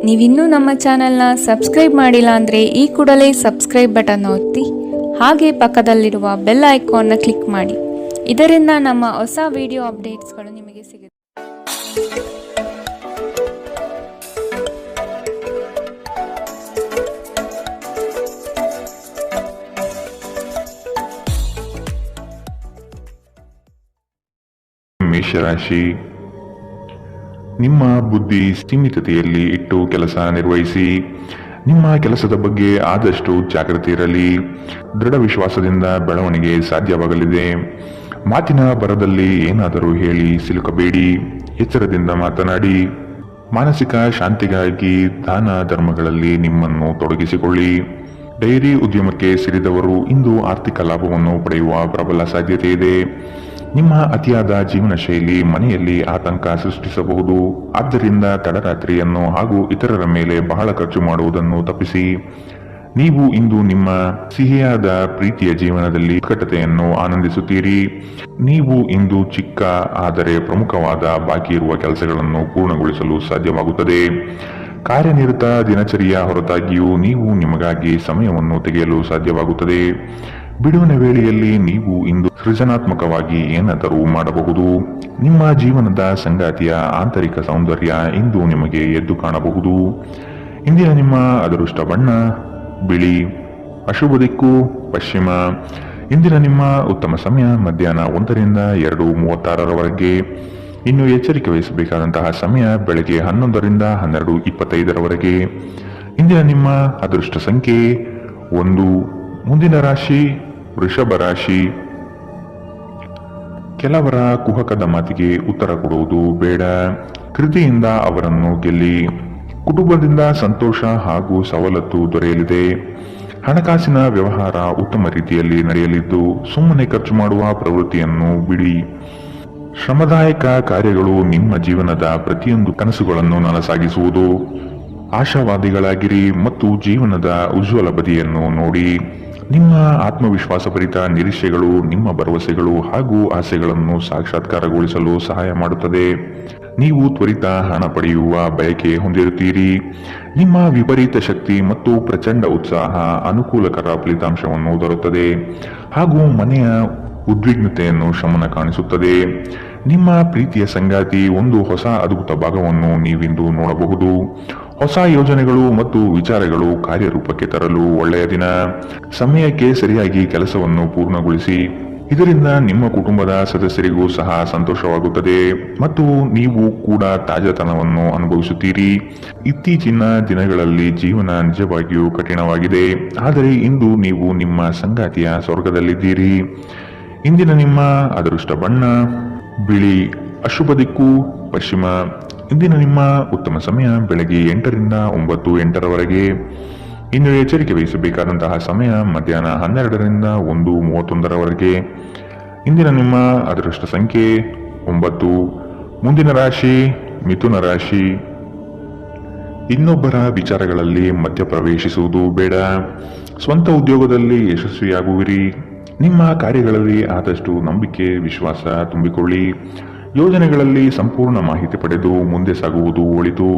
ನೀವಿನ್ನೂ ನಮ್ಮ ಚಾನೆಲ್ನ ಸಬ್ಸ್ಕ್ರೈಬ್ ಮಾಡಿಲ್ಲ ಅಂದರೆ ಈ ಕೂಡಲೇ ಸಬ್ಸ್ಕ್ರೈಬ್ ಬಟನ್ ಒತ್ತಿ ಹಾಗೆ ಪಕ್ಕದಲ್ಲಿರುವ ಬೆಲ್ ಐಕಾನ್ನ ಕ್ಲಿಕ್ ಮಾಡಿ. ಇದರಿಂದ ನಮ್ಮ ಹೊಸ ವಿಡಿಯೋ ಅಪ್ಡೇಟ್ಸ್ಗಳು ನಿಮಗೆ ಸಿಗುತ್ತೆ. ಮೇಷರಾಶಿ, ನಿಮ್ಮ ಬುದ್ಧಿ ಸೀಮಿತತೆಯಲ್ಲಿ ಇಟ್ಟು ಕೆಲಸ ನಿರ್ವಹಿಸಿ. ನಿಮ್ಮ ಕೆಲಸದ ಬಗ್ಗೆ ಆದಷ್ಟು ಜಾಗೃತಿ ಇರಲಿ. ದೃಢ ವಿಶ್ವಾಸದಿಂದ ಬೆಳವಣಿಗೆ ಸಾಧ್ಯವಾಗಲಿದೆ. ಮಾತಿನ ಬರದಲ್ಲಿ ಏನಾದರೂ ಹೇಳಿ ಸಿಲುಕಬೇಡಿ. ಎಚ್ಚರದಿಂದ ಮಾತನಾಡಿ. ಮಾನಸಿಕ ಶಾಂತಿಗಾಗಿ ದಾನ ಧರ್ಮಗಳಲ್ಲಿ ನಿಮ್ಮನ್ನು ತೊಡಗಿಸಿಕೊಳ್ಳಿ. ಡೈರಿ ಉದ್ಯಮಕ್ಕೆ ಸೇರಿದವರು ಇಂದು ಆರ್ಥಿಕ ಲಾಭವನ್ನು ಪಡೆಯುವ ಪ್ರಬಲ ಸಾಧ್ಯತೆ ಇದೆ. ನಿಮ್ಮ ಅತಿಯಾದ ಜೀವನ ಶೈಲಿ ಮನೆಯಲ್ಲಿ ಆತಂಕ ಸೃಷ್ಟಿಸಬಹುದು. ಆದ್ದರಿಂದ ತಡರಾತ್ರಿಯನ್ನು ಹಾಗೂ ಇತರರ ಮೇಲೆ ಬಹಳ ಖರ್ಚು ಮಾಡುವುದನ್ನು ತಪ್ಪಿಸಿ. ನೀವು ಇಂದು ನಿಮ್ಮ ಸಿಹಿಯಾದ ಪ್ರೀತಿಯ ಜೀವನದಲ್ಲಿ ಉತ್ಕಟತೆಯನ್ನು ಆನಂದಿಸುತ್ತೀರಿ. ನೀವು ಇಂದು ಚಿಕ್ಕ ಆದರೆ ಪ್ರಮುಖವಾದ ಬಾಕಿ ಇರುವ ಕೆಲಸಗಳನ್ನು ಪೂರ್ಣಗೊಳಿಸಲು ಸಾಧ್ಯವಾಗುತ್ತದೆ. ಕಾರ್ಯನಿರತ ದಿನಚರಿಯ ಹೊರತಾಗಿಯೂ ನೀವು ನಿಮಗಾಗಿ ಸಮಯವನ್ನು ತೆಗೆಯಲು ಸಾಧ್ಯವಾಗುತ್ತದೆ. ಬಿಡುವಿನ ವೇಳೆಯಲ್ಲಿ ನೀವು ಇಂದು ಸೃಜನಾತ್ಮಕವಾಗಿ ಏನಾದರೂ ಮಾಡಬಹುದು. ನಿಮ್ಮ ಜೀವನದ ಸಂಗಾತಿಯ ಆಂತರಿಕ ಸೌಂದರ್ಯ ಇಂದು ನಿಮಗೆ ಎದ್ದು ಕಾಣಬಹುದು. ಇಂದಿನ ನಿಮ್ಮ ಅದೃಷ್ಟ ಬಣ್ಣ ಬಿಳಿ. ಅಶುಭ ದಿಕ್ಕು ಪಶ್ಚಿಮ. ಇಂದಿನ ನಿಮ್ಮ ಉತ್ತಮ ಸಮಯ ಮಧ್ಯಾಹ್ನ 1ರಿಂದ 2:36ರವರೆಗೆ. ಇನ್ನು ಎಚ್ಚರಿಕೆ ವಹಿಸಬೇಕಾದಂತಹ ಸಮಯ ಬೆಳಗ್ಗೆ 11ರಿಂದ 12:25ರವರೆಗೆ. ಇಂದಿನ ನಿಮ್ಮ ಅದೃಷ್ಟ ಸಂಖ್ಯೆ 1. ಮುಂದಿನ ರಾಶಿ ವೃಷಭ ರಾಶಿ. ಕೆಲವರ ಕುಹಕದ ಮಾತಿಗೆ ಉತ್ತರ ಕೊಡುವುದು ಬೇಡ. ಕೃತಿಯಿಂದ ಅವರನ್ನು ಗೆಲ್ಲಿ. ಕುಟುಂಬದಿಂದ ಸಂತೋಷ ಹಾಗೂ ಸವಲತ್ತು ದೊರೆಯಲಿದೆ. ಹಣಕಾಸಿನ ವ್ಯವಹಾರ ಉತ್ತಮ ರೀತಿಯಲ್ಲಿ ನಡೆಯಲಿದ್ದು ಸುಮ್ಮನೆ ಖರ್ಚು ಮಾಡುವ ಪ್ರವೃತ್ತಿಯನ್ನು ಬಿಡಿ. ಶ್ರಮದಾಯಕ ಕಾರ್ಯಗಳು ನಿಮ್ಮ ಜೀವನದ ಪ್ರತಿಯೊಂದು ಕನಸುಗಳನ್ನು ನನಸಾಗಿಸುವುದು. ಆಶಾವಾದಿಗಳಾಗಿರಿ ಮತ್ತು ಜೀವನದ ಉಜ್ವಲ ಬದಿಯನ್ನು ನೋಡಿ. ನಿಮ್ಮ ಆತ್ಮವಿಶ್ವಾಸಭರಿತ ನಿರೀಕ್ಷೆಗಳು ನಿಮ್ಮ ಭರವಸೆಗಳು ಹಾಗೂ ಆಸೆಗಳನ್ನು ಸಾಕ್ಷಾತ್ಕಾರಗೊಳಿಸಲು ಸಹಾಯ ಮಾಡುತ್ತದೆ. ನೀವು ತ್ವರಿತ ಹಣ ಪಡೆಯುವ ಬಯಕೆ ಹೊಂದಿರುತ್ತೀರಿ. ನಿಮ್ಮ ವಿಪರೀತ ಶಕ್ತಿ ಮತ್ತು ಪ್ರಚಂಡ ಉತ್ಸಾಹ ಅನುಕೂಲಕರ ಫಲಿತಾಂಶವನ್ನು ತರುತ್ತದೆ ಹಾಗೂ ಮನೆಯ ಉದ್ವಿಗ್ನತೆಯನ್ನು ಶಮನ ಕಾಣಿಸುತ್ತದೆ. ನಿಮ್ಮ ಪ್ರೀತಿಯ ಸಂಗಾತಿ ಒಂದು ಹೊಸ ಅದ್ಭುತ ಭಾಗವನ್ನು ನೀವಿಂದು ನೋಡಬಹುದು. ಹೊಸ ಯೋಜನೆಗಳು ಮತ್ತು ವಿಚಾರಗಳು ಕಾರ್ಯರೂಪಕ್ಕೆ ತರಲು ಒಳ್ಳೆಯ ದಿನ. ಸಮಯಕ್ಕೆ ಸರಿಯಾಗಿ ಕೆಲಸವನ್ನು ಪೂರ್ಣಗೊಳಿಸಿ. ಇದರಿಂದ ನಿಮ್ಮ ಕುಟುಂಬದ ಸದಸ್ಯರಿಗೂ ಸಹ ಸಂತೋಷವಾಗುತ್ತದೆ ಮತ್ತು ನೀವು ಕೂಡ ತಾಜಾತನವನ್ನು ಅನುಭವಿಸುತ್ತೀರಿ. ಇತ್ತೀಚಿನ ದಿನಗಳಲ್ಲಿ ಜೀವನ ನಿಜವಾಗಿಯೂ ಕಠಿಣವಾಗಿದೆ, ಆದರೆ ಇಂದು ನೀವು ನಿಮ್ಮ ಸಂಗಾತಿಯ ಸ್ವರ್ಗದಲ್ಲಿದ್ದೀರಿ. ಇಂದಿನ ನಿಮ್ಮ ಅದೃಷ್ಟ ಬಣ್ಣ ಬಿಳಿ. ಅಶುಭ ದಿಕ್ಕು ಪಶ್ಚಿಮ. ಇಂದಿನ ನಿಮ್ಮ ಉತ್ತಮ ಸಮಯ ಬೆಳಗ್ಗೆ 8ರಿಂದ 9:08ರವರೆಗೆ. ಇನ್ನು ಎಚ್ಚರಿಕೆ ವಹಿಸಬೇಕಾದಂತಹ ಸಮಯ ಮಧ್ಯಾಹ್ನ 12ರಿಂದ 1:31ರವರೆಗೆ. ಇಂದಿನ ನಿಮ್ಮ ಅದೃಷ್ಟ ಸಂಖ್ಯೆ 9. ಮುಂದಿನ ರಾಶಿ ಮಿಥುನ ರಾಶಿ. ಇನ್ನೊಬ್ಬರ ವಿಚಾರಗಳಲ್ಲಿ ಮಧ್ಯಪ್ರವೇಶಿಸುವುದು ಬೇಡ. ಸ್ವಂತ ಉದ್ಯೋಗದಲ್ಲಿ ಯಶಸ್ವಿಯಾಗುವಿರಿ. ನಿಮ್ಮ ಕಾರ್ಯಗಳಲ್ಲಿ ಆದಷ್ಟು ನಂಬಿಕೆ ವಿಶ್ವಾಸ ತುಂಬಿಕೊಳ್ಳಿ. ಯೋಜನೆಗಳಲ್ಲಿ ಸಂಪೂರ್ಣ ಮಾಹಿತಿ ಪಡೆದು ಮುಂದೆ ಸಾಗುವುದು ಒಳಿತು.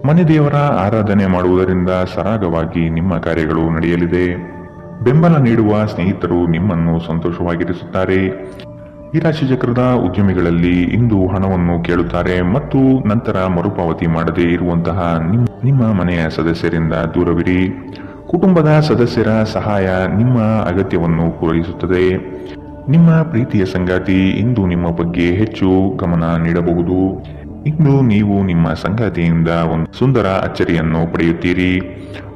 ಮನೆ ದೇವರ ಆರಾಧನೆ ಮಾಡುವುದರಿಂದ ಸರಾಗವಾಗಿ ನಿಮ್ಮ ಕಾರ್ಯಗಳು ನಡೆಯಲಿದೆ. ಬೆಂಬಲ ನೀಡುವ ಸ್ನೇಹಿತರು ನಿಮ್ಮನ್ನು ಸಂತೋಷವಾಗಿರಿಸುತ್ತಾರೆ. ಈ ರಾಶಿ ಚಕ್ರದ ಉದ್ಯಮಿಗಳಲ್ಲಿ ಇಂದು ಹಣವನ್ನು ಕೇಳುತ್ತಾರೆ ಮತ್ತು ನಂತರ ಮರುಪಾವತಿ ಮಾಡದೇ ಇರುವಂತಹ ನಿಮ್ಮ ಮನೆಯ ಸದಸ್ಯರಿಂದ ದೂರವಿರಿ. ಕುಟುಂಬದ ಸದಸ್ಯರ ಸಹಾಯ ನಿಮ್ಮ ಅಗತ್ಯವನ್ನು ಪೂರೈಸುತ್ತದೆ. ನಿಮ್ಮ ಪ್ರೀತಿಯ ಸಂಗಾತಿ ಇಂದು ನಿಮ್ಮ ಬಗ್ಗೆ ಹೆಚ್ಚು ಗಮನ ನೀಡಬಹುದು. ಇಂದು ನೀವು ನಿಮ್ಮ ಸಂಗಾತಿಯಿಂದ ಒಂದು ಸುಂದರ ಅಚ್ಚರಿಯನ್ನು ಪಡೆಯುತ್ತೀರಿ.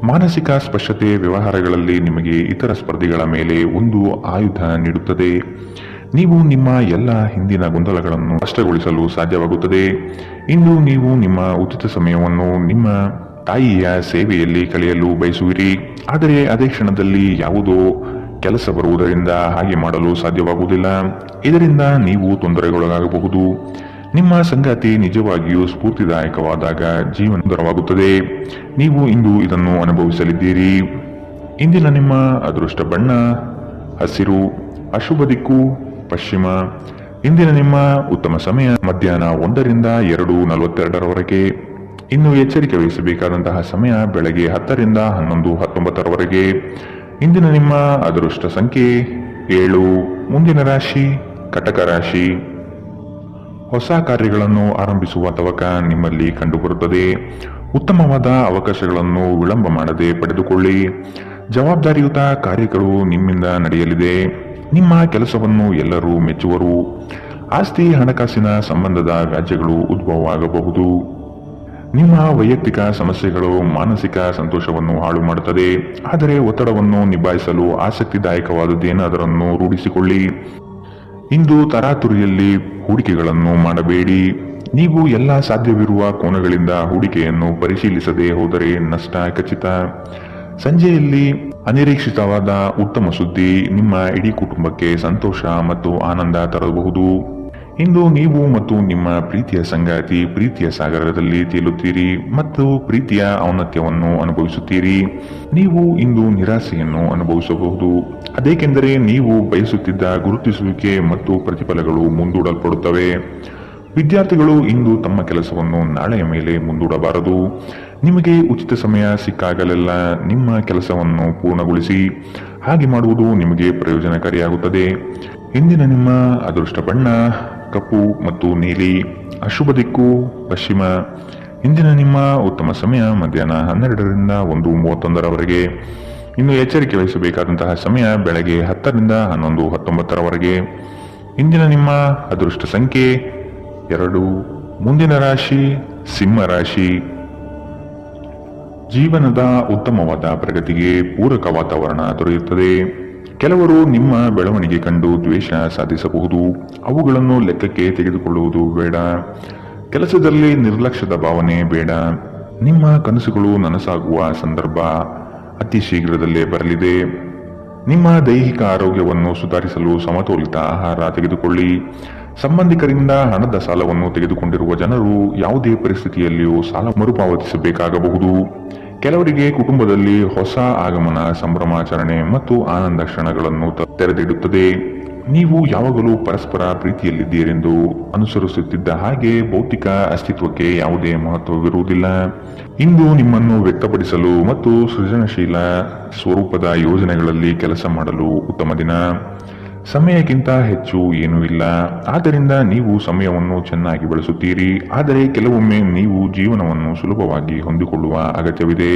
ಮಾನಸಿಕ ಸ್ಪಷ್ಟತೆ ವ್ಯವಹಾರಗಳಲ್ಲಿ ನಿಮಗೆ ಇತರ ಸ್ಪರ್ಧಿಗಳ ಮೇಲೆ ಒಂದು ಆಯುಧ ನೀಡುತ್ತದೆ. ನೀವು ನಿಮ್ಮ ಎಲ್ಲ ಹಿಂದಿನ ಗೊಂದಲಗಳನ್ನು ಸ್ಪಷ್ಟಗೊಳಿಸಲು ಸಾಧ್ಯವಾಗುತ್ತದೆ. ಇಂದು ನೀವು ನಿಮ್ಮ ಉಚಿತ ಸಮಯವನ್ನು ನಿಮ್ಮ ತಾಯಿಯ ಸೇವೆಯಲ್ಲಿ ಕಳೆಯಲು ಬಯಸುವಿರಿ, ಆದರೆ ಅದೇ ಕ್ಷಣದಲ್ಲಿ ಯಾವುದೋ ಕೆಲಸ ಬರುವುದರಿಂದ ಹಾಗೆ ಮಾಡಲು ಸಾಧ್ಯವಾಗುವುದಿಲ್ಲ. ಇದರಿಂದ ನೀವು ತೊಂದರೆಗೊಳಗಾಗಬಹುದು. ನಿಮ್ಮ ಸಂಗಾತಿ ನಿಜವಾಗಿಯೂ ಸ್ಫೂರ್ತಿದಾಯಕವಾದಾಗ ಜೀವನ ಸುಂದರವಾಗುತ್ತದೆ. ನೀವು ಇಂದು ಇದನ್ನು ಅನುಭವಿಸಲಿದ್ದೀರಿ. ಇಂದಿನ ನಿಮ್ಮ ಅದೃಷ್ಟ ಬಣ್ಣ ಹಸಿರು. ಅಶುಭ ದಿಕ್ಕು ಪಶ್ಚಿಮ. ಇಂದಿನ ನಿಮ್ಮ ಉತ್ತಮ ಸಮಯ ಮಧ್ಯಾಹ್ನ 1ರಿಂದ 2:42ರವರೆಗೆ. ಇನ್ನು ಎಚ್ಚರಿಕೆ ವಹಿಸಬೇಕಾದಂತಹ ಸಮಯ ಬೆಳಗ್ಗೆ 10ರಿಂದ 11:19 ಇಂದಿನ ನಿಮ್ಮ ಅದೃಷ್ಟ ಸಂಖ್ಯೆ 7. ಮುಂದಿನ ರಾಶಿ ಕಟಕ ರಾಶಿ. ಹೊಸ ಕಾರ್ಯಗಳನ್ನು ಆರಂಭಿಸುವ ತವಕ ನಿಮ್ಮಲ್ಲಿ ಕಂಡುಬರುತ್ತದೆ. ಉತ್ತಮವಾದ ಅವಕಾಶಗಳನ್ನು ವಿಳಂಬ ಮಾಡದೆ ಪಡೆದುಕೊಳ್ಳಿ. ಜವಾಬ್ದಾರಿಯುತ ಕಾರ್ಯಗಳು ನಿಮ್ಮಿಂದ ನಡೆಯಲಿದೆ. ನಿಮ್ಮ ಕೆಲಸವನ್ನು ಎಲ್ಲರೂ ಮೆಚ್ಚುವರು. ಆಸ್ತಿ ಹಣಕಾಸಿನ ಸಂಬಂಧದ ವ್ಯಾಜ್ಯಗಳು ಉದ್ಭವವಾಗಬಹುದು. ನಿಮ್ಮ ವೈಯಕ್ತಿಕ ಸಮಸ್ಯೆಗಳು ಮಾನಸಿಕ ಸಂತೋಷವನ್ನು ಹಾಳು ಮಾಡುತ್ತದೆ. ಆದರೆ ಒತ್ತಡವನ್ನು ನಿಭಾಯಿಸಲು ಆಸಕ್ತಿದಾಯಕವಾದದ್ದೇನಾದರನ್ನು ರೂಢಿಸಿಕೊಳ್ಳಿ. ಇಂದು ತರಾತುರಿಯಲ್ಲಿ ಹೂಡಿಕೆಗಳನ್ನು ಮಾಡಬೇಡಿ. ನೀವು ಎಲ್ಲ ಸಾಧ್ಯವಿರುವ ಕೋನಗಳಿಂದ ಹೂಡಿಕೆಯನ್ನು ಪರಿಶೀಲಿಸದೆ ಹೋದರೆ ನಷ್ಟ ಖಚಿತ. ಸಂಜೆಯಲ್ಲಿ ಅನಿರೀಕ್ಷಿತವಾದ ಉತ್ತಮ ಸುದ್ದಿ ನಿಮ್ಮ ಇಡೀ ಕುಟುಂಬಕ್ಕೆ ಸಂತೋಷ ಮತ್ತು ಆನಂದ ತರಬಹುದು. ಇಂದು ನೀವು ಮತ್ತು ನಿಮ್ಮ ಪ್ರೀತಿಯ ಸಂಗಾತಿ ಪ್ರೀತಿಯ ಸಾಗರದಲ್ಲಿ ತೇಲುತ್ತೀರಿ ಮತ್ತು ಪ್ರೀತಿಯ ಔನ್ನತ್ಯವನ್ನು ಅನುಭವಿಸುತ್ತೀರಿ. ನೀವು ಇಂದು ನಿರಾಸೆಯನ್ನು ಅನುಭವಿಸಬಹುದು. ಅದೇಕೆಂದರೆ ನೀವು ಬಯಸುತ್ತಿದ್ದ ಗುರುತಿಸುವಿಕೆ ಮತ್ತು ಪ್ರತಿಫಲಗಳು ಮುಂದೂಡಲ್ಪಡುತ್ತವೆ. ವಿದ್ಯಾರ್ಥಿಗಳು ಇಂದು ತಮ್ಮ ಕೆಲಸವನ್ನು ನಾಳೆಯ ಮೇಲೆ ಮುಂದೂಡಬಾರದು. ನಿಮಗೆ ಉಚಿತ ಸಮಯ ಸಿಕ್ಕಾಗಲೆಲ್ಲ ನಿಮ್ಮ ಕೆಲಸವನ್ನು ಪೂರ್ಣಗೊಳಿಸಿ. ಹಾಗೆ ಮಾಡುವುದು ನಿಮಗೆ ಪ್ರಯೋಜನಕಾರಿಯಾಗುತ್ತದೆ. ಇಂದಿನ ನಿಮ್ಮ ಅದೃಷ್ಟ ಬಣ್ಣ ಕಪ್ಪು ಮತ್ತು ನೀಲಿ. ಅಶುಭ ದಿಕ್ಕು ಪಶ್ಚಿಮ. ಇಂದಿನ ನಿಮ್ಮ ಉತ್ತಮ ಸಮಯ ಮಧ್ಯಾಹ್ನ 12ರಿಂದ 1:31. ಇನ್ನು ಎಚ್ಚರಿಕೆ ವಹಿಸಬೇಕಾದಂತಹ ಸಮಯ ಬೆಳಗ್ಗೆ 10ರಿಂದ 11:19. ಇಂದಿನ ನಿಮ್ಮ ಅದೃಷ್ಟ ಸಂಖ್ಯೆ 2. ಮುಂದಿನ ರಾಶಿ ಸಿಂಹ ರಾಶಿ. ಜೀವನದ ಉತ್ತಮವಾದ ಪ್ರಗತಿಗೆ ಪೂರಕ ವಾತಾವರಣ ದೊರೆಯುತ್ತದೆ. ಕೆಲವರು ನಿಮ್ಮ ಬೆಳವಣಿಗೆ ಕಂಡು ದ್ವೇಷ ಸಾಧಿಸಬಹುದು. ಅವುಗಳನ್ನು ಲೆಕ್ಕಕ್ಕೆ ತೆಗೆದುಕೊಳ್ಳುವುದು ಬೇಡ. ಕೆಲಸದಲ್ಲಿ ನಿರ್ಲಕ್ಷ್ಯದ ಭಾವನೆ ಬೇಡ. ನಿಮ್ಮ ಕನಸುಗಳು ನನಸಾಗುವ ಸಂದರ್ಭ ಅತಿ ಶೀಘ್ರದಲ್ಲೇ ಬರಲಿದೆ. ನಿಮ್ಮ ದೈಹಿಕ ಆರೋಗ್ಯವನ್ನು ಸುಧಾರಿಸಲು ಸಮತೋಲಿತ ಆಹಾರ ತೆಗೆದುಕೊಳ್ಳಿ. ಸಂಬಂಧಿಕರಿಂದ ಹಣದ ಸಾಲವನ್ನು ತೆಗೆದುಕೊಂಡಿರುವ ಜನರು ಯಾವುದೇ ಪರಿಸ್ಥಿತಿಯಲ್ಲಿಯೂ ಸಾಲ ಮರುಪಾವತಿಸಬೇಕಾಗಬಹುದು. ಕೆಲವರಿಗೆ ಕುಟುಂಬದಲ್ಲಿ ಹೊಸ ಆಗಮನ, ಸಂಭ್ರಮಾಚರಣೆ ಮತ್ತು ಆನಂದ ಕ್ಷಣಗಳನ್ನು ತೆರೆದಿಡುತ್ತದೆ. ನೀವು ಯಾವಾಗಲೂ ಪರಸ್ಪರ ಪ್ರೀತಿಯಲ್ಲಿದ್ದೀರೆಂದು ಅನುಸರಿಸುತ್ತಿದ್ದ ಹಾಗೆ ಭೌತಿಕ ಅಸ್ತಿತ್ವಕ್ಕೆ ಯಾವುದೇ ಮಹತ್ವವಿರುವುದಿಲ್ಲ. ಇಂದು ನಿಮ್ಮನ್ನು ವ್ಯಕ್ತಪಡಿಸಲು ಮತ್ತು ಸೃಜನಶೀಲ ಸ್ವರೂಪದ ಯೋಜನೆಗಳಲ್ಲಿ ಕೆಲಸ ಮಾಡಲು ಉತ್ತಮ ದಿನ. ಸಮಯಕ್ಕಿಂತ ಹೆಚ್ಚು ಏನೂ ಇಲ್ಲ. ಆದ್ದರಿಂದ ನೀವು ಸಮಯವನ್ನು ಚೆನ್ನಾಗಿ ಬಳಸುತ್ತೀರಿ. ಆದರೆ ಕೆಲವೊಮ್ಮೆ ನೀವು ಜೀವನವನ್ನು ಸುಲಭವಾಗಿ ಹೊಂದಿಕೊಳ್ಳುವ ಅಗತ್ಯವಿದೆ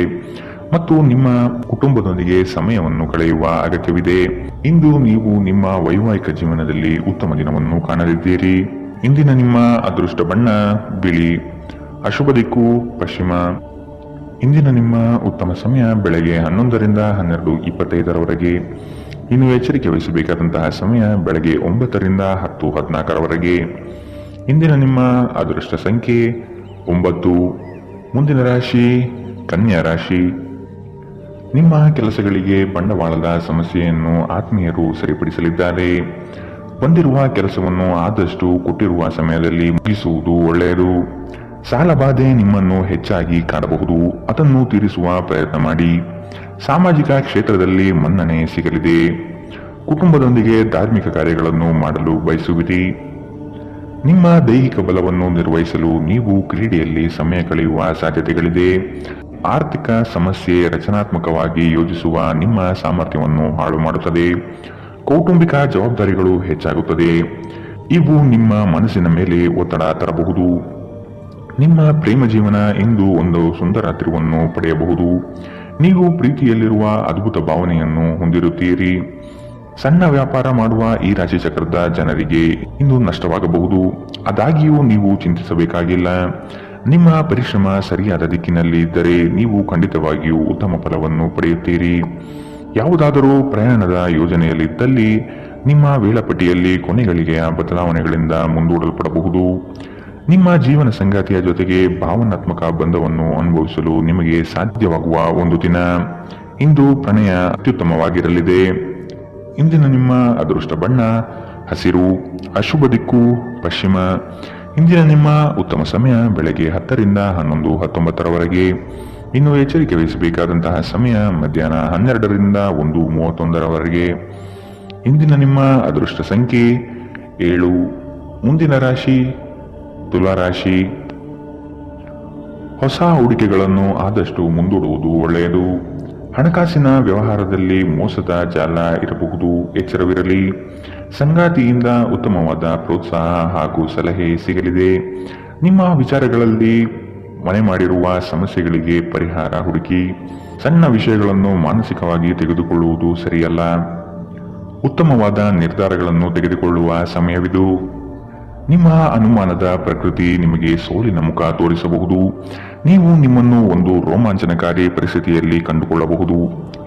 ಮತ್ತು ನಿಮ್ಮ ಕುಟುಂಬದೊಂದಿಗೆ ಸಮಯವನ್ನು ಕಳೆಯುವ ಅಗತ್ಯವಿದೆ. ಇಂದು ನೀವು ನಿಮ್ಮ ವೈವಾಹಿಕ ಜೀವನದಲ್ಲಿ ಉತ್ತಮ ದಿನವನ್ನು ಕಾಣಲಿದ್ದೀರಿ. ಇಂದಿನ ನಿಮ್ಮ ಅದೃಷ್ಟ ಬಣ್ಣ ಬಿಳಿ. ಅಶುಭ ದಿಕ್ಕು ಪಶ್ಚಿಮ. ಇಂದಿನ ನಿಮ್ಮ ಉತ್ತಮ ಸಮಯ ಬೆಳಗ್ಗೆ 11ರಿಂದ 12:25. ಇನ್ನು ಎಚ್ಚರಿಕೆ ವಹಿಸಬೇಕಾದಂತಹ ಸಮಯ ಬೆಳಗ್ಗೆ 9ರಿಂದ 10:14. ಇಂದಿನ ನಿಮ್ಮ ಅದೃಷ್ಟ ಸಂಖ್ಯೆ 9. ಮುಂದಿನ ರಾಶಿ ಕನ್ಯಾ ರಾಶಿ. ನಿಮ್ಮ ಕೆಲಸಗಳಿಗೆ ಬಂಡವಾಳದ ಸಮಸ್ಯೆಯನ್ನು ಆತ್ಮೀಯರು ಸರಿಪಡಿಸಲಿದ್ದಾರೆ. ಬಂದಿರುವ ಕೆಲಸವನ್ನು ಆದಷ್ಟು ಕೊಟ್ಟಿರುವ ಸಮಯದಲ್ಲಿ ಮುಗಿಸುವುದು ಒಳ್ಳೆಯದು. ಸಾಲಬಾಧೆ ನಿಮ್ಮನ್ನು ಹೆಚ್ಚಾಗಿ ಕಾಡಬಹುದು. ಅದನ್ನು ತೀರಿಸುವ ಪ್ರಯತ್ನ ಮಾಡಿ. ಸಾಮಾಜಿಕ ಕ್ಷೇತ್ರದಲ್ಲಿ ಮನ್ನಣೆ ಸಿಗಲಿದೆ. ಕುಟುಂಬದೊಂದಿಗೆ ಧಾರ್ಮಿಕ ಕಾರ್ಯಗಳನ್ನು ಮಾಡಲು ಬಯಸುವಿರಿ. ನಿಮ್ಮ ದೈಹಿಕ ಬಲವನ್ನು ನಿರ್ವಹಿಸಲು ನೀವು ಕ್ರೀಡೆಯಲ್ಲಿ ಸಮಯ ಕಳೆಯುವ ಸಾಧ್ಯತೆಗಳಿದೆ. ಆರ್ಥಿಕ ಸಮಸ್ಯೆ ರಚನಾತ್ಮಕವಾಗಿ ಯೋಜಿಸುವ ನಿಮ್ಮ ಸಾಮರ್ಥ್ಯವನ್ನು ಹಾಳು ಮಾಡುತ್ತದೆ. ಕೌಟುಂಬಿಕ ಜವಾಬ್ದಾರಿಗಳು ಹೆಚ್ಚಾಗುತ್ತದೆ. ಇವು ನಿಮ್ಮ ಮನಸ್ಸಿನ ಮೇಲೆ ಒತ್ತಡ ತರಬಹುದು. ನಿಮ್ಮ ಪ್ರೇಮ ಜೀವನ ಇಂದು ಒಂದು ಸುಂದರ ತಿರುವನ್ನು ಪಡೆಯಬಹುದು. ನೀವು ಪ್ರೀತಿಯಲ್ಲಿರುವ ಅದ್ಭುತ ಭಾವನೆಯನ್ನು ಹೊಂದಿರುತ್ತೀರಿ. ಸಣ್ಣ ವ್ಯಾಪಾರ ಮಾಡುವ ಈ ರಾಶಿ ಚಕ್ರದ ಜನರಿಗೆ ಇಂದು ನಷ್ಟವಾಗಬಹುದು. ಆದಾಗ್ಯೂ ನೀವು ಚಿಂತಿಸಬೇಕಾಗಿಲ್ಲ. ನಿಮ್ಮ ಪರಿಶ್ರಮ ಸರಿಯಾದ ದಿಕ್ಕಿನಲ್ಲಿ ಇದ್ದರೆ ನೀವು ಖಂಡಿತವಾಗಿಯೂ ಉತ್ತಮ ಫಲವನ್ನು ಪಡೆಯುತ್ತೀರಿ. ಯಾವುದಾದರೂ ಪ್ರಯಾಣದ ಯೋಜನೆಯಲ್ಲಿದ್ದಲ್ಲಿ ನಿಮ್ಮ ವೇಳಾಪಟ್ಟಿಯಲ್ಲಿ ಕೊನೆಗಳಿಗೆಯ ಬದಲಾವಣೆಗಳಿಂದ ಮುಂದೂಡಲ್ಪಡಬಹುದು. ನಿಮ್ಮ ಜೀವನ ಸಂಗಾತಿಯ ಜೊತೆಗೆ ಭಾವನಾತ್ಮಕ ಬಂಧವನ್ನು ಅನುಭವಿಸಲು ನಿಮಗೆ ಸಾಧ್ಯವಾಗುವ ಒಂದು ದಿನ. ಇಂದು ಪ್ರಣಯ ಅತ್ಯುತ್ತಮವಾಗಿರಲಿದೆ. ಇಂದಿನ ನಿಮ್ಮ ಅದೃಷ್ಟ ಬಣ್ಣ ಹಸಿರು. ಅಶುಭ ದಿಕ್ಕು ಪಶ್ಚಿಮ. ಇಂದಿನ ನಿಮ್ಮ ಉತ್ತಮ ಸಮಯ ಬೆಳಗ್ಗೆ 10ರಿಂದ 11:19. ಇನ್ನು ಎಚ್ಚರಿಕೆ ವಹಿಸಬೇಕಾದಂತಹ ಸಮಯ ಮಧ್ಯಾಹ್ನ 12ರಿಂದ 1:31. ಇಂದಿನ ನಿಮ್ಮ ಅದೃಷ್ಟ ಸಂಖ್ಯೆ 7. ಮುಂದಿನ ರಾಶಿ ತುಲಾ ರಾಶಿ. ಹೊಸ ಹೂಡಿಕೆಗಳನ್ನು ಆದಷ್ಟು ಮುಂದೂಡುವುದು ಒಳ್ಳೆಯದು. ಹಣಕಾಸಿನ ವ್ಯವಹಾರದಲ್ಲಿ ಮೋಸದ ಜಾಲ ಇರಬಹುದು, ಎಚ್ಚರವಿರಲಿ. ಸಂಗಾತಿಯಿಂದ ಉತ್ತಮವಾದ ಪ್ರೋತ್ಸಾಹ ಹಾಗೂ ಸಲಹೆ ಸಿಗಲಿದೆ. ನಿಮ್ಮ ವಿಚಾರಗಳಲ್ಲಿ ಮನೆ ಮಾಡಿರುವ ಸಮಸ್ಯೆಗಳಿಗೆ ಪರಿಹಾರ ಹುಡುಕಿ. ಸಣ್ಣ ವಿಷಯಗಳನ್ನು ಮಾನಸಿಕವಾಗಿ ತೆಗೆದುಕೊಳ್ಳುವುದು ಸರಿಯಲ್ಲ. ಉತ್ತಮವಾದ ನಿರ್ಧಾರಗಳನ್ನು ತೆಗೆದುಕೊಳ್ಳುವ ಸಮಯವಿದು. ನಿಮ್ಮ ಅನುಮಾನದ ಪ್ರಕೃತಿ ನಿಮಗೆ ಸೋಲಿನ ಮುಖ ತೋರಿಸಬಹುದು. ನೀವು ನಿಮ್ಮನ್ನು ಒಂದು ರೋಮಾಂಚನಕಾರಿ ಪರಿಸ್ಥಿತಿಯಲ್ಲಿ ಕಂಡುಕೊಳ್ಳಬಹುದು.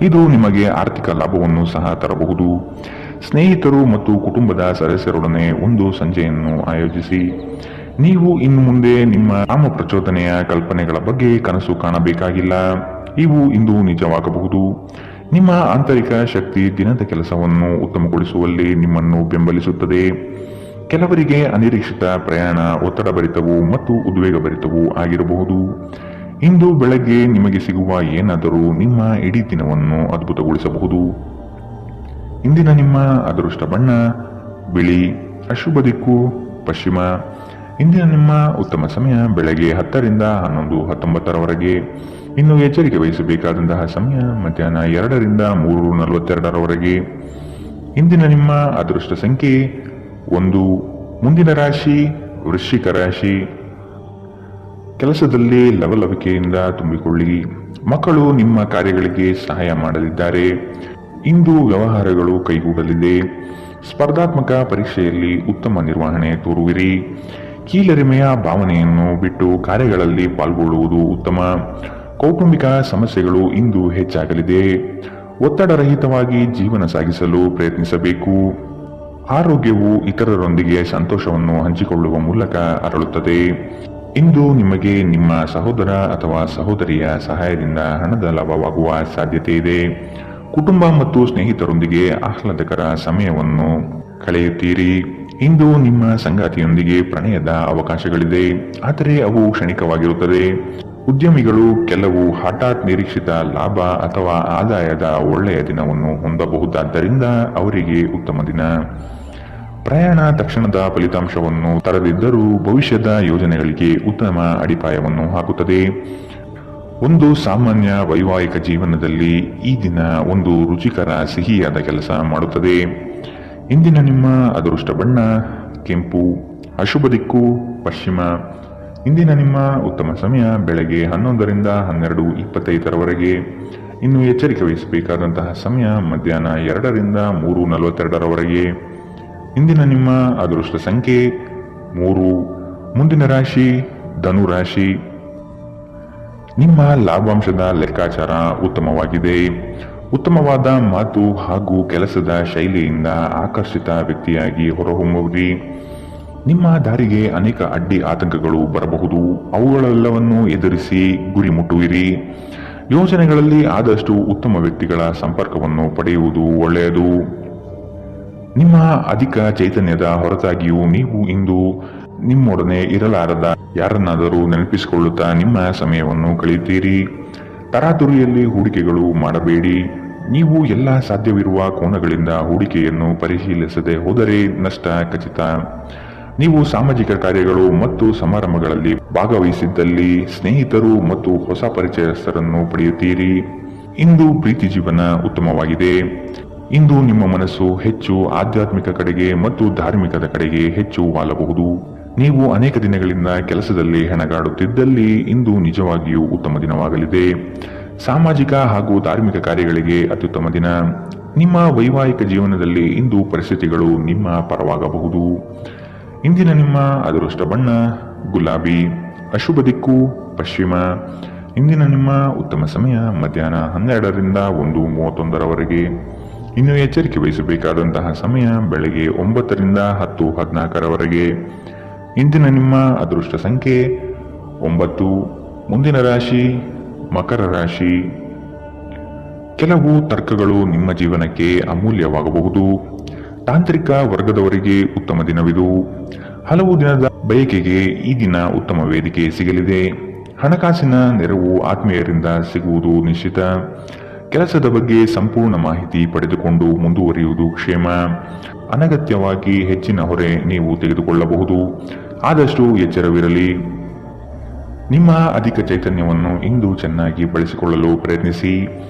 ಇದು ನಿಮಗೆ ಆರ್ಥಿಕ ಲಾಭವನ್ನು ಸಹ ತರಬಹುದು. ಸ್ನೇಹಿತರು ಮತ್ತು ಕುಟುಂಬದ ಸದಸ್ಯರೊಡನೆ ಒಂದು ಸಂಜೆಯನ್ನು ಆಯೋಜಿಸಿ. ನೀವು ಇನ್ನು ಮುಂದೆ ನಿಮ್ಮ ಕಾಮ ಪ್ರಚೋದನೆಯ ಕಲ್ಪನೆಗಳ ಬಗ್ಗೆ ಕನಸು ಕಾಣಬೇಕಾಗಿಲ್ಲ. ಇವು ಇಂದು ನಿಜವಾಗಬಹುದು. ನಿಮ್ಮ ಆಂತರಿಕ ಶಕ್ತಿ ದಿನದ ಕೆಲಸವನ್ನು ಉತ್ತಮಗೊಳಿಸುವಲ್ಲಿ ನಿಮ್ಮನ್ನು ಬೆಂಬಲಿಸುತ್ತದೆ. ಕೆಲವರಿಗೆ ಅನಿರೀಕ್ಷಿತ ಪ್ರಯಾಣ ಒತ್ತಡಭರಿತವೂ ಮತ್ತು ಉದ್ವೇಗಭರಿತವೂ ಆಗಿರಬಹುದು. ಇಂದು ಬೆಳಗ್ಗೆ ನಿಮಗೆ ಸಿಗುವ ಏನಾದರೂ ನಿಮ್ಮ ಇಡೀ ದಿನವನ್ನು ಅದ್ಭುತಗೊಳಿಸಬಹುದು. ಇಂದಿನ ನಿಮ್ಮ ಅದೃಷ್ಟ ಬಣ್ಣ ಬಿಳಿ. ಅಶುಭ ದಿಕ್ಕು ಪಶ್ಚಿಮ. ಇಂದಿನ ನಿಮ್ಮ ಉತ್ತಮ ಸಮಯ ಬೆಳಗ್ಗೆ 10 ರಿಂದ 11:19 ಇನ್ನು ಎಚ್ಚರಿಕೆ ವಹಿಸಬೇಕಾದಂತಹ ಸಮಯ ಮಧ್ಯಾಹ್ನ 2 ರಿಂದ 3:42 ಇಂದಿನ ನಿಮ್ಮ ಅದೃಷ್ಟ ಸಂಖ್ಯೆ 1. ಮುಂದಿನ ರಾಶಿ ವೃಶ್ಚಿಕ ರಾಶಿ. ಕೆಲಸದಲ್ಲಿ ಲವಲವಿಕೆಯಿಂದ ತುಂಬಿಕೊಳ್ಳಿ. ಮಕ್ಕಳು ನಿಮ್ಮ ಕಾರ್ಯಗಳಿಗೆ ಸಹಾಯ ಮಾಡಲಿದ್ದಾರೆ. ಇಂದು ವ್ಯವಹಾರಗಳು ಕೈಗೂಡಲಿದೆ. ಸ್ಪರ್ಧಾತ್ಮಕ ಪರೀಕ್ಷೆಯಲ್ಲಿ ಉತ್ತಮ ನಿರ್ವಹಣೆ ತೋರುವಿರಿ. ಕೀಳರಿಮೆಯ ಭಾವನೆಯನ್ನು ಬಿಟ್ಟು ಕಾರ್ಯಗಳಲ್ಲಿ ಪಾಲ್ಗೊಳ್ಳುವುದು ಉತ್ತಮ. ಕೌಟುಂಬಿಕ ಸಮಸ್ಯೆಗಳು ಇಂದು ಹೆಚ್ಚಾಗಲಿದೆ. ಒತ್ತಡರಹಿತವಾಗಿ ಜೀವನ ಸಾಗಿಸಲು ಪ್ರಯತ್ನಿಸಬೇಕು. ಆರೋಗ್ಯವು ಇತರರೊಂದಿಗೆ ಸಂತೋಷವನ್ನು ಹಂಚಿಕೊಳ್ಳುವ ಮೂಲಕ ಅರಳುತ್ತದೆ. ಇಂದು ನಿಮಗೆ ನಿಮ್ಮ ಸಹೋದರ ಅಥವಾ ಸಹೋದರಿಯ ಸಹಾಯದಿಂದ ಹಣದ ಲಾಭವಾಗುವ ಸಾಧ್ಯತೆ ಇದೆ. ಕುಟುಂಬ ಮತ್ತು ಸ್ನೇಹಿತರೊಂದಿಗೆ ಆಹ್ಲಾದಕರ ಸಮಯವನ್ನು ಕಳೆಯುತ್ತೀರಿ. ಇಂದು ನಿಮ್ಮ ಸಂಗಾತಿಯೊಂದಿಗೆ ಪ್ರಣಯದ ಅವಕಾಶಗಳಿದೆ, ಆದರೆ ಅವು ಕ್ಷಣಿಕವಾಗಿರುತ್ತದೆ. ಉದ್ಯಮಿಗಳು ಕೆಲವು ಹಠಾತ್ ನಿರೀಕ್ಷಿತ ಲಾಭ ಅಥವಾ ಆದಾಯದ ಒಳ್ಳೆಯ ದಿನವನ್ನು ಹೊಂದಬಹುದಾದ್ದರಿಂದ ಅವರಿಗೆ ಉತ್ತಮ ದಿನ. ಪ್ರಯಾಣ ತಕ್ಷಣದ ಫಲಿತಾಂಶವನ್ನು ತರದಿದ್ದರೂ ಭವಿಷ್ಯದ ಯೋಜನೆಗಳಿಗೆ ಉತ್ತಮ ಅಡಿಪಾಯವನ್ನು ಹಾಕುತ್ತದೆ. ಒಂದು ಸಾಮಾನ್ಯ ವೈವಾಹಿಕ ಜೀವನದಲ್ಲಿ ಈ ದಿನ ಒಂದು ರುಚಿಕರ ಸಿಹಿಯಾದ ಕೆಲಸ ಮಾಡುತ್ತದೆ. ಇಂದಿನ ನಿಮ್ಮ ಅದೃಷ್ಟ ಬಣ್ಣ ಕೆಂಪು. ಅಶುಭ ದಿಕ್ಕು ಪಶ್ಚಿಮ. ಇಂದಿನ ನಿಮ್ಮ ಉತ್ತಮ ಸಮಯ ಬೆಳಗ್ಗೆ 11 ರಿಂದ 12:25 ಇನ್ನು ಎಚ್ಚರಿಕೆ ವಹಿಸಬೇಕಾದಂತಹ ಸಮಯ ಮಧ್ಯಾಹ್ನ 2 ರಿಂದ 3:42 ಇಂದಿನ ನಿಮ್ಮ ಅದೃಷ್ಟ ಸಂಖ್ಯೆ 3. ಮುಂದಿನ ರಾಶಿ ಧನು ರಾಶಿ. ನಿಮ್ಮ ಲಾಭಾಂಶದ ಲೆಕ್ಕಾಚಾರ ಉತ್ತಮವಾಗಿದೆ. ಉತ್ತಮವಾದ ಮಾತು ಹಾಗೂ ಕೆಲಸದ ಶೈಲಿಯಿಂದ ಆಕರ್ಷಿತ ವ್ಯಕ್ತಿಯಾಗಿ ಹೊರಹೊಮ್ಮುವಿರಿ. ನಿಮ್ಮ ದಾರಿಗೆ ಅನೇಕ ಅಡ್ಡಿ ಆತಂಕಗಳು ಬರಬಹುದು. ಅವುಗಳೆಲ್ಲವನ್ನು ಎದುರಿಸಿ ಗುರಿ ಮುಟ್ಟುವಿರಿ. ಯೋಜನೆಗಳಲ್ಲಿ ಆದಷ್ಟು ಉತ್ತಮ ವ್ಯಕ್ತಿಗಳ ಸಂಪರ್ಕವನ್ನು ಪಡೆಯುವುದು ಒಳ್ಳೆಯದು. ನಿಮ್ಮ ಅಧಿಕ ಚೈತನ್ಯದ ಹೊರತಾಗಿಯೂ ನೀವು ಇಂದು ನಿಮ್ಮೊಡನೆ ಇರಲಾರದ ಯಾರನ್ನಾದರೂ ನೆನಪಿಸಿಕೊಳ್ಳುತ್ತಾ ನಿಮ್ಮ ಸಮಯವನ್ನು ಕಳೆಯುತ್ತೀರಿ. ತರಾತುರಿಯಲ್ಲಿ ಹೂಡಿಕೆಗಳು ಮಾಡಬೇಡಿ. ನೀವು ಎಲ್ಲ ಸಾಧ್ಯವಿರುವ ಕೋನಗಳಿಂದ ಹೂಡಿಕೆಯನ್ನು ಪರಿಶೀಲಿಸದೆ ಹೋದರೆ ನಷ್ಟ ಖಚಿತ. ನೀವು ಸಾಮಾಜಿಕ ಕಾರ್ಯಗಳು ಮತ್ತು ಸಮಾರಂಭಗಳಲ್ಲಿ ಭಾಗವಹಿಸಿದ್ದಲ್ಲಿ ಸ್ನೇಹಿತರು ಮತ್ತು ಹೊಸ ಪರಿಚಯಸ್ಥರನ್ನು ಪಡೆಯುತ್ತೀರಿ. ಇಂದು ಪ್ರೀತಿ ಜೀವನ ಉತ್ತಮವಾಗಿದೆ. ಇಂದು ನಿಮ್ಮ ಮನಸ್ಸು ಹೆಚ್ಚು ಆಧ್ಯಾತ್ಮಿಕ ಕಡೆಗೆ ಮತ್ತು ಧಾರ್ಮಿಕದ ಕಡೆಗೆ ಹೆಚ್ಚು ವಾಲಬಹುದು. ನೀವು ಅನೇಕ ದಿನಗಳಿಂದ ಕೆಲಸದಲ್ಲಿ ಹೆಣಗಾಡುತ್ತಿದ್ದಲ್ಲಿ ಇಂದು ನಿಜವಾಗಿಯೂ ಉತ್ತಮ ದಿನವಾಗಲಿದೆ. ಸಾಮಾಜಿಕ ಹಾಗೂ ಧಾರ್ಮಿಕ ಕಾರ್ಯಗಳಿಗೆ ಅತ್ಯುತ್ತಮ ದಿನ. ನಿಮ್ಮ ವೈವಾಹಿಕ ಜೀವನದಲ್ಲಿ ಇಂದು ಪರಿಸ್ಥಿತಿಗಳು ನಿಮ್ಮ ಪರವಾಗಬಹುದು. ಇಂದಿನ ನಿಮ್ಮ ಅದೃಷ್ಟ ಬಣ್ಣ ಗುಲಾಬಿ. ಅಶುಭ ದಿಕ್ಕು ಪಶ್ಚಿಮ. ಇಂದಿನ ನಿಮ್ಮ ಉತ್ತಮ ಸಮಯ ಮಧ್ಯಾಹ್ನ 12 ರಿಂದ 1:31 ಇನ್ನು ಎಚ್ಚರಿಕೆ ವಹಿಸಬೇಕಾದಂತಹ ಸಮಯ ಬೆಳಗ್ಗೆ 9 ರಿಂದ 10:14 ಇಂದಿನ ನಿಮ್ಮ ಅದೃಷ್ಟ ಸಂಖ್ಯೆ 9. ಮುಂದಿನ ರಾಶಿ ಮಕರ ರಾಶಿ. ಕೆಲವು ತರ್ಕಗಳು ನಿಮ್ಮ ಜೀವನಕ್ಕೆ ಅಮೂಲ್ಯವಾಗಬಹುದು. ತಾಂತ್ರಿಕ ವರ್ಗದವರಿಗೆ ಉತ್ತಮ ದಿನವಿದು. ಹಲವು ದಿನದ ಬಯಕೆಗೆ ಈ ದಿನ ಉತ್ತಮ ವೇದಿಕೆ ಸಿಗಲಿದೆ. ಹಣಕಾಸಿನ ನೆರವು ಆತ್ಮೀಯರಿಂದ ಸಿಗುವುದು ನಿಶ್ಚಿತ. ಕೆಲಸದ ಬಗ್ಗೆ ಸಂಪೂರ್ಣ ಮಾಹಿತಿ ಪಡೆದುಕೊಂಡು ಮುಂದುವರಿಯುವುದು ಕ್ಷೇಮ. ಅನಗತ್ಯವಾಗಿ ಹೆಚ್ಚಿನ ಹೊರೆ ನೀವು ತೆಗೆದುಕೊಳ್ಳಬಹುದು. ಆದಷ್ಟು ಎಚ್ಚರವಿರಲಿ. ನಿಮ್ಮ ಅಧಿಕ ಚೈತನ್ಯವನ್ನು ಇಂದು ಚೆನ್ನಾಗಿ ಬಳಸಿಕೊಳ್ಳಲು ಪ್ರಯತ್ನಿಸಿ.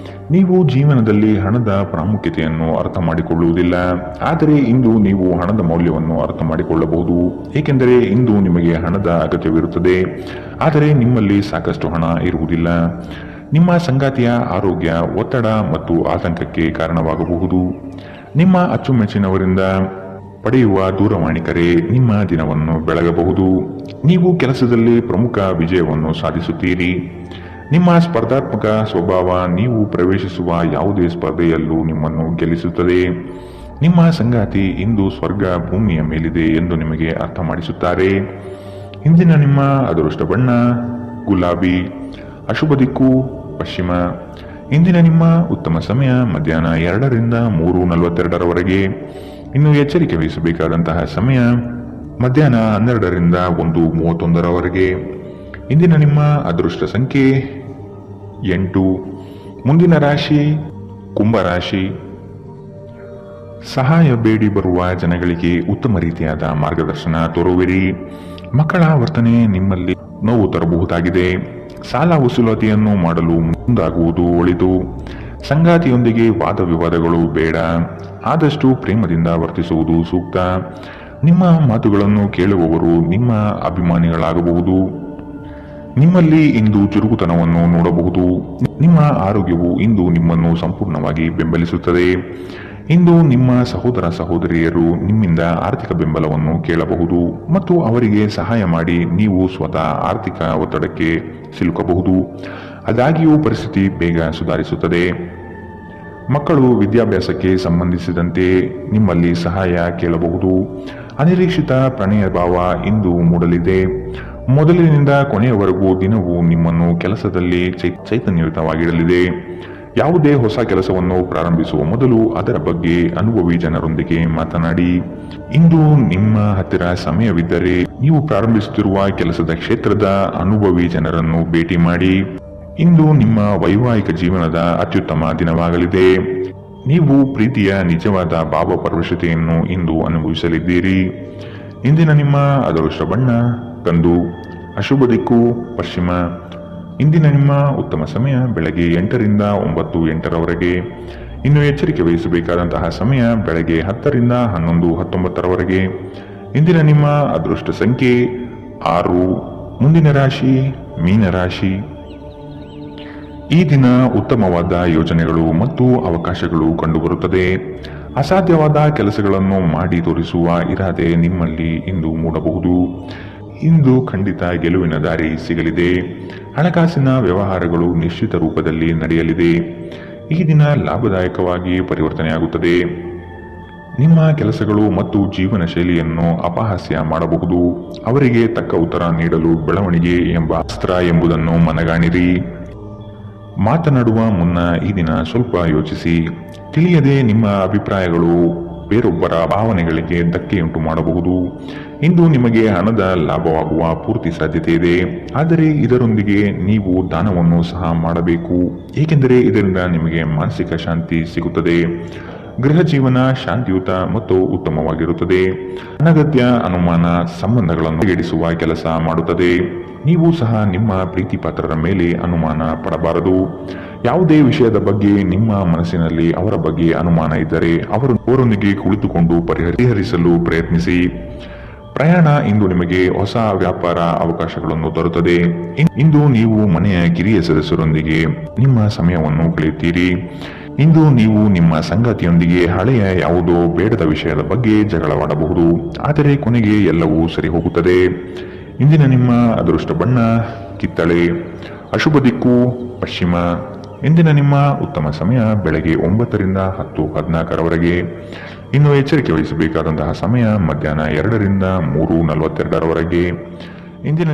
ನೀವು ಜೀವನದಲ್ಲಿ ಹಣದ ಪ್ರಾಮುಖ್ಯತೆಯನ್ನು ಅರ್ಥ ಮಾಡಿಕೊಳ್ಳುವುದಿಲ್ಲ, ಆದರೆ ಇಂದು ನೀವು ಹಣದ ಮೌಲ್ಯವನ್ನು ಅರ್ಥ ಮಾಡಿಕೊಳ್ಳಬಹುದು. ಏಕೆಂದರೆ ಇಂದು ನಿಮಗೆ ಹಣದ ಅಗತ್ಯವಿರುತ್ತದೆ, ಆದರೆ ನಿಮ್ಮಲ್ಲಿ ಸಾಕಷ್ಟು ಹಣ ಇರುವುದಿಲ್ಲ. ನಿಮ್ಮ ಸಂಗಾತಿಯ ಆರೋಗ್ಯ ಒತ್ತಡ ಮತ್ತು ಆತಂಕಕ್ಕೆ ಕಾರಣವಾಗಬಹುದು. ನಿಮ್ಮ ಅಚ್ಚುಮೆಚ್ಚಿನವರಿಂದ ಪಡೆಯುವ ದೂರವಾಣಿ ಕರೆ ನಿಮ್ಮ ದಿನವನ್ನು ಬೆಳಗಬಹುದು. ನೀವು ಕೆಲಸದಲ್ಲಿ ಪ್ರಮುಖ ವಿಜಯವನ್ನು ಸಾಧಿಸುತ್ತೀರಿ. ನಿಮ್ಮ ಸ್ಪರ್ಧಾತ್ಮಕ ಸ್ವಭಾವ ನೀವು ಪ್ರವೇಶಿಸುವ ಯಾವುದೇ ಸ್ಪರ್ಧೆಯಲ್ಲೂ ನಿಮ್ಮನ್ನು ಗೆಲ್ಲಿಸುತ್ತದೆ. ನಿಮ್ಮ ಸಂಗಾತಿ ಇಂದು ಸ್ವರ್ಗ ಭೂಮಿಯ ಮೇಲಿದೆ ಎಂದು ನಿಮಗೆ ಅರ್ಥ ಮಾಡಿಸುತ್ತಾರೆ. ಇಂದಿನ ನಿಮ್ಮ ಅದೃಷ್ಟ ಬಣ್ಣ ಗುಲಾಬಿ, ಅಶುಭ ದಿಕ್ಕು ಪಶ್ಚಿಮ. ಇಂದಿನ ನಿಮ್ಮ ಉತ್ತಮ ಸಮಯ ಮಧ್ಯಾಹ್ನ 2 ರಿಂದ 3:42 ಇನ್ನು ಎಚ್ಚರಿಕೆ ವಹಿಸಬೇಕಾದಂತಹ ಸಮಯ ಮಧ್ಯಾಹ್ನ 12 ರಿಂದ 1:31 ಇಂದಿನ ನಿಮ್ಮ ಅದೃಷ್ಟ ಸಂಖ್ಯೆ 8. ಮುಂದಿನ ರಾಶಿ ಕುಂಭರಾಶಿ. ಸಹಾಯ ಬೇಡಿ ಬರುವ ಜನಗಳಿಗೆ ಉತ್ತಮ ರೀತಿಯಾದ ಮಾರ್ಗದರ್ಶನ ತೋರುವಿರಿ. ಮಕ್ಕಳ ವರ್ತನೆ ನಿಮ್ಮಲ್ಲಿ ನೋವು ತರಬಹುದಾಗಿದೆ. ಸಾಲ ವಸೂಲಾತಿಯನ್ನು ಮಾಡಲು ಮುಂದಾಗುವುದು ಒಳಿತು. ಸಂಗಾತಿಯೊಂದಿಗೆ ವಾದ ವಿವಾದಗಳು ಬೇಡ. ಆದಷ್ಟು ಪ್ರೇಮದಿಂದ ವರ್ತಿಸುವುದು ಸೂಕ್ತ. ನಿಮ್ಮ ಮಾತುಗಳನ್ನು ಕೇಳುವವರು ನಿಮ್ಮ ಅಭಿಮಾನಿಗಳಾಗಬಹುದು. ನಿಮ್ಮಲ್ಲಿ ಇಂದು ಚುರುಕುತನವನ್ನು ನೋಡಬಹುದು. ನಿಮ್ಮ ಆರೋಗ್ಯವು ಇಂದು ನಿಮ್ಮನ್ನು ಸಂಪೂರ್ಣವಾಗಿ ಬೆಂಬಲಿಸುತ್ತದೆ. ಇಂದು ನಿಮ್ಮ ಸಹೋದರ ಸಹೋದರಿಯರು ನಿಮ್ಮಿಂದ ಆರ್ಥಿಕ ಬೆಂಬಲವನ್ನು ಕೇಳಬಹುದು ಮತ್ತು ಅವರಿಗೆ ಸಹಾಯ ಮಾಡಿ ನೀವು ಸ್ವತಃ ಆರ್ಥಿಕ ಒತ್ತಡಕ್ಕೆ ಸಿಲುಕಬಹುದು. ಆದಾಗ್ಯೂ ಪರಿಸ್ಥಿತಿ ಬೇಗ ಸುಧಾರಿಸುತ್ತದೆ. ಮಕ್ಕಳು ವಿದ್ಯಾಭ್ಯಾಸಕ್ಕೆ ಸಂಬಂಧಿಸಿದಂತೆ ನಿಮ್ಮಲ್ಲಿ ಸಹಾಯ ಕೇಳಬಹುದು. ಅನಿರೀಕ್ಷಿತ ಪ್ರಣಯ ಭಾವ ಇಂದು ಮೂಡಲಿದೆ. ಮೊದಲಿನಿಂದ ಕೊನೆಯವರೆಗೂ ದಿನವೂ ನಿಮ್ಮನ್ನು ಕೆಲಸದಲ್ಲಿ ಚೈತನ್ಯಯುತವಾಗಿಡಲಿದೆ. ಯಾವುದೇ ಹೊಸ ಕೆಲಸವನ್ನು ಪ್ರಾರಂಭಿಸುವ ಮೊದಲು ಅದರ ಬಗ್ಗೆ ಅನುಭವಿ ಜನರೊಂದಿಗೆ ಮಾತನಾಡಿ. ಇಂದು ನಿಮ್ಮ ಹತ್ತಿರ ಸಮಯವಿದ್ದರೆ ನೀವು ಪ್ರಾರಂಭಿಸುತ್ತಿರುವ ಕೆಲಸದ ಕ್ಷೇತ್ರದ ಅನುಭವಿ ಜನರನ್ನು ಭೇಟಿ ಮಾಡಿ. ಇಂದು ನಿಮ್ಮ ವೈವಾಹಿಕ ಜೀವನದ ಅತ್ಯುತ್ತಮ ದಿನವಾಗಲಿದೆ. ನೀವು ಪ್ರೀತಿಯ ನಿಜವಾದ ಭಾವಪರವಶತೆಯನ್ನು ಇಂದು ಅನುಭವಿಸಲಿದ್ದೀರಿ. ಇಂದಿನ ನಿಮ್ಮ ಅದೃಷ್ಟ ಬಣ್ಣ ಕಂದು, ಅಶುಭ ದಿಕ್ಕು ಪಶ್ಚಿಮ. ಇಂದಿನ ನಿಮ್ಮ ಉತ್ತಮ ಸಮಯ ಬೆಳಗ್ಗೆ 8 ರಿಂದ 9:08 ಇನ್ನು ಎಚ್ಚರಿಕೆ ವಹಿಸಬೇಕಾದಂತಹ ಸಮಯ ಬೆಳಗ್ಗೆ 10 ರಿಂದ 11:19 ಇಂದಿನ ನಿಮ್ಮ ಅದೃಷ್ಟ ಸಂಖ್ಯೆ 6. ಮುಂದಿನ ರಾಶಿ ಮೀನರಾಶಿ. ಈ ದಿನ ಉತ್ತಮವಾದ ಯೋಜನೆಗಳು ಮತ್ತು ಅವಕಾಶಗಳು ಕಂಡುಬರುತ್ತದೆ. ಅಸಾಧ್ಯವಾದ ಕೆಲಸಗಳನ್ನು ಮಾಡಿ ತೋರಿಸುವ ಇರಾದೆ ನಿಮ್ಮಲ್ಲಿ ಇಂದು ಮೂಡಬಹುದು. ಇಂದು ಖಂಡಿತ ಗೆಲುವಿನ ದಾರಿ ಸಿಗಲಿದೆ. ಹಣಕಾಸಿನ ವ್ಯವಹಾರಗಳು ನಿಶ್ಚಿತ ರೂಪದಲ್ಲಿ ನಡೆಯಲಿದೆ. ಈ ದಿನ ಲಾಭದಾಯಕವಾಗಿ ಪರಿವರ್ತನೆಯಾಗುತ್ತದೆ. ನಿಮ್ಮ ಕೆಲಸಗಳು ಮತ್ತು ಜೀವನ ಶೈಲಿಯನ್ನು ಅಪಹಾಸ್ಯ ಮಾಡಬಹುದು. ಅವರಿಗೆ ತಕ್ಕ ಉತ್ತರ ನೀಡಲು ಬೆಳವಣಿಗೆ ಎಂಬ ಅಸ್ತ್ರ ಎಂಬುದನ್ನು ಮನಗಾಣಿರಿ. ಮಾತನಾಡುವ ಮುನ್ನ ಈ ದಿನ ಸ್ವಲ್ಪ ಯೋಚಿಸಿ. ತಿಳಿಯದೆ ನಿಮ್ಮ ಅಭಿಪ್ರಾಯಗಳು ಬೇರೊಬ್ಬರ ಭಾವನೆಗಳಿಗೆ ಧಕ್ಕೆಯುಂಟು ಮಾಡಬಹುದು. ಇಂದು ನಿಮಗೆ ಹಣದ ಲಾಭವಾಗುವ ಪೂರ್ತಿ ಸಾಧ್ಯತೆ ಇದೆ, ಆದರೆ ಇದರೊಂದಿಗೆ ನೀವು ದಾನವನ್ನು ಸಹ ಮಾಡಬೇಕು, ಏಕೆಂದರೆ ಇದರಿಂದ ನಿಮಗೆ ಮಾನಸಿಕ ಶಾಂತಿ ಸಿಗುತ್ತದೆ. ಗೃಹ ಜೀವನ ಶಾಂತಿಯುತ ಮತ್ತು ಉತ್ತಮವಾಗಿರುತ್ತದೆ. ಅನಗತ್ಯ ಅನುಮಾನ ಸಂಬಂಧಗಳನ್ನು ಎಡಿಸುವ ಕೆಲಸ ಮಾಡುತ್ತದೆ. ನೀವು ಸಹ ನಿಮ್ಮ ಪ್ರೀತಿ ಪಾತ್ರರ ಮೇಲೆ ಅನುಮಾನ ಪಡಬಾರದು. ಯಾವುದೇ ವಿಷಯದ ಬಗ್ಗೆ ನಿಮ್ಮ ಮನಸ್ಸಿನಲ್ಲಿ ಅವರ ಬಗ್ಗೆ ಅನುಮಾನ ಇದ್ದರೆ ಅವರೊಂದಿಗೆ ಕುಳಿತುಕೊಂಡು ಪರಿಹರಿಸಲು ಪ್ರಯತ್ನಿಸಿ. ಪ್ರಯಾಣ ಇಂದು ನಿಮಗೆ ಹೊಸ ವ್ಯಾಪಾರ ಅವಕಾಶಗಳನ್ನು ತರುತ್ತದೆ. ಇಂದು ನೀವು ಮನೆಯ ಕಿರಿಯ ಸದಸ್ಯರೊಂದಿಗೆ ನಿಮ್ಮ ಸಮಯವನ್ನು ಕಳೆಯುತ್ತೀರಿ. ಇಂದು ನೀವು ನಿಮ್ಮ ಸಂಗಾತಿಯೊಂದಿಗೆ ಹಳೆಯ ಯಾವುದೋ ಬೇಡದ ವಿಷಯದ ಬಗ್ಗೆ ಜಗಳವಾಡಬಹುದು, ಆದರೆ ಕೊನೆಗೆ ಎಲ್ಲವೂ ಸರಿ ಹೋಗುತ್ತದೆ. ಇಂದಿನ ನಿಮ್ಮ ಅದೃಷ್ಟ ಬಣ್ಣ ಕಿತ್ತಳೆ, ಅಶುಭ ದಿಕ್ಕು ಪಶ್ಚಿಮ. ಇಂದಿನ ನಿಮ್ಮ ಉತ್ತಮ ಸಮಯ ಬೆಳಗ್ಗೆ 9 ರಿಂದ 10:14 ಇನ್ನು ಎಚ್ಚರಿಕೆ ವಹಿಸಬೇಕಾದಂತಹ ಸಮಯ ಮಧ್ಯಾಹ್ನ 2 ರಿಂದ 3:42 ಇಂದಿನ